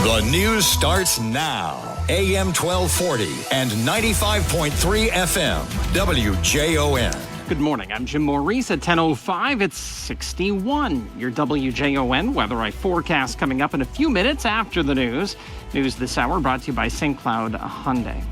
The news starts now. AM 1240 and 95.3 FM. WJON. Good morning. I'm Jim Maurice at 10:05. It's 61. Your WJON weather eye forecast coming up in a few minutes after the news. News this hour brought to you by St. Cloud Hyundai.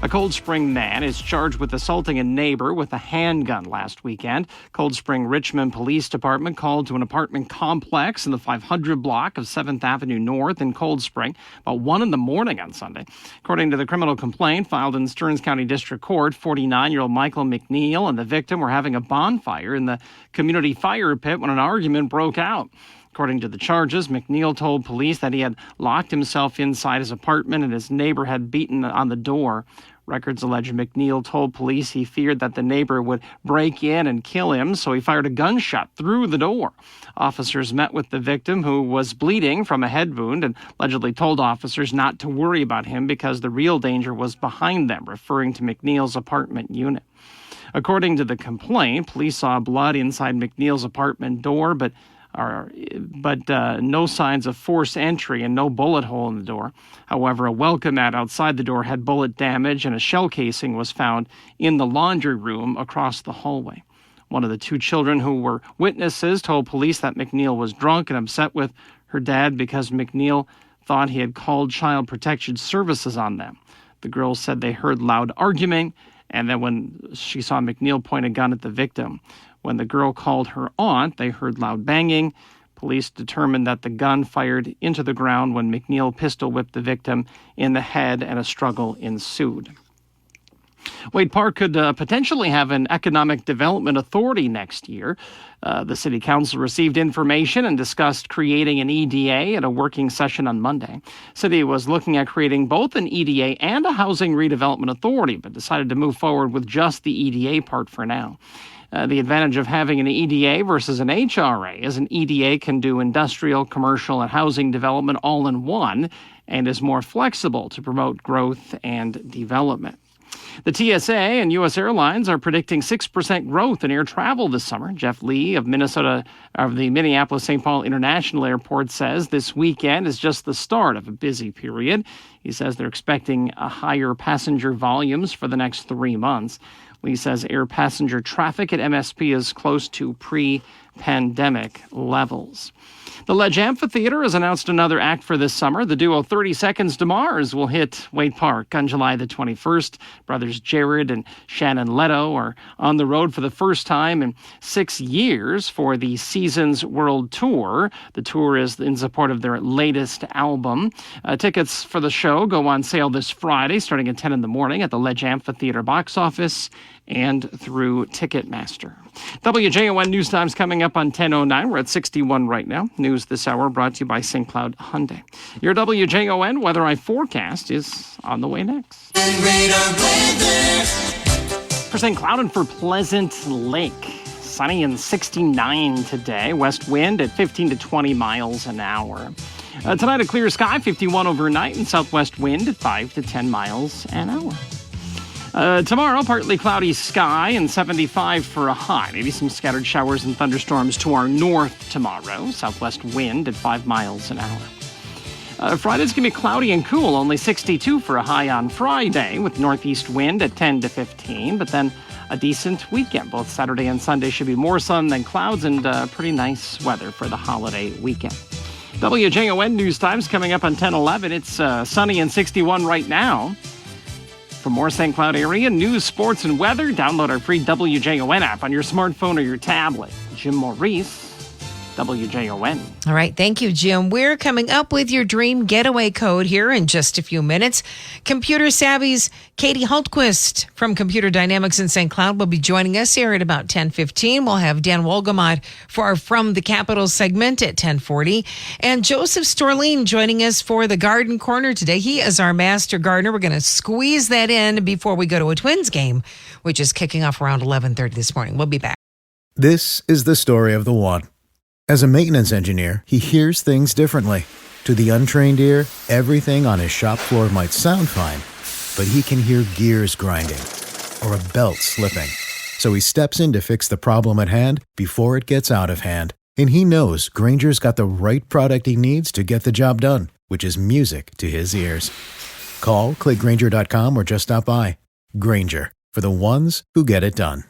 A Cold Spring man is charged with assaulting a neighbor with a handgun last weekend. Cold Spring Richmond Police Department called to an apartment complex in the 500 block of 7th Avenue North in Cold Spring about 1 in the morning on Sunday. According to the criminal complaint filed in Stearns County District Court, 49-year-old Michael McNeil and the victim were having a bonfire in the community fire pit when an argument broke out. According to the charges, McNeil told police that he had locked himself inside his apartment and his neighbor had beaten on the door. Records allege McNeil told police he feared that the neighbor would break in and kill him, so he fired a gunshot through the door. Officers met with the victim, who was bleeding from a head wound, and allegedly told officers not to worry about him because the real danger was behind them, referring to McNeil's apartment unit. According to the complaint, police saw blood inside McNeil's apartment door, but no signs of forced entry and no bullet hole in the door. However, a welcome mat outside the door had bullet damage, and a shell casing was found in the laundry room across the hallway. One of the two children who were witnesses told police that McNeil was drunk and upset with her dad because McNeil thought he had called Child Protection Services on them. The girls said they heard loud arguing, and then when she saw McNeil point a gun at the victim. When the girl called her aunt, they heard loud banging. Police determined that the gun fired into the ground when McNeil pistol whipped the victim in the head, and a struggle ensued. Wade Park could potentially have an economic development authority next year. The city council received information and discussed creating an EDA at a working session on Monday. City was looking at creating both an EDA and a housing redevelopment authority, but decided to move forward with just the EDA part for now. The advantage of having an EDA versus an HRA is an EDA can do industrial, commercial, and housing development all in one, and is more flexible to promote growth and development. The TSA and U.S. Airlines are predicting 6% growth in air travel this summer. Jeff Lee of the Minneapolis-St. Paul International Airport says this weekend is just the start of a busy period. He says they're expecting higher passenger volumes for the next 3 months. Lee says air passenger traffic at MSP is close to pre-pandemic levels. The Ledge Amphitheater has announced another act for this summer. The duo 30 Seconds to Mars will hit Wade Park on July the 21st. Brothers Jared and Shannon Leto are on the road for the first time in 6 years for the Seasons World Tour. The tour is in support of their latest album. Tickets for the show go on sale this Friday, starting at 10 in the morning at the Ledge Amphitheater box office and through Ticketmaster. WJON News Time's coming up on 10:09. We're at 61 right now. News this hour brought to you by St. Cloud Hyundai. Your WJON weather eye forecast is on the way next. For St. Cloud and for Pleasant Lake, sunny and 69 today. West wind at 15 to 20 miles an hour. Tonight, a clear sky, 51 overnight, and southwest wind at 5 to 10 miles an hour. Tomorrow, partly cloudy sky and 75 for a high. Maybe some scattered showers and thunderstorms to our north tomorrow. Southwest wind at 5 miles an hour. Friday's going to be cloudy and cool, only 62 for a high on Friday, with northeast wind at 10 to 15. But then a decent weekend. Both Saturday and Sunday should be more sun than clouds, and pretty nice weather for the holiday weekend. WJON News Time's coming up on 10:11. It's sunny and 61 right now. For more St. Cloud area news, sports, and weather, download our free WJON app on your smartphone or your tablet. Jim Maurice, WJON. All right. Thank you, Jim. We're coming up with your dream getaway code here in just a few minutes. Computer Savvy's Katie Hultquist from Computer Dynamics in St. Cloud will be joining us here at about 10:15. We'll have Dan Wolgamott for our From the Capitol segment at 10:40. And Joseph Storlene joining us for the Garden Corner today. He is our master gardener. We're going to squeeze that in before we go to a Twins game, which is kicking off around 11:30 this morning. We'll be back. This is the story of the one. As a maintenance engineer, he hears things differently. To the untrained ear, everything on his shop floor might sound fine, but he can hear gears grinding or a belt slipping. So he steps in to fix the problem at hand before it gets out of hand. And he knows Grainger's got the right product he needs to get the job done, which is music to his ears. Call, click Grainger.com, or just stop by. Grainger, for the ones who get it done.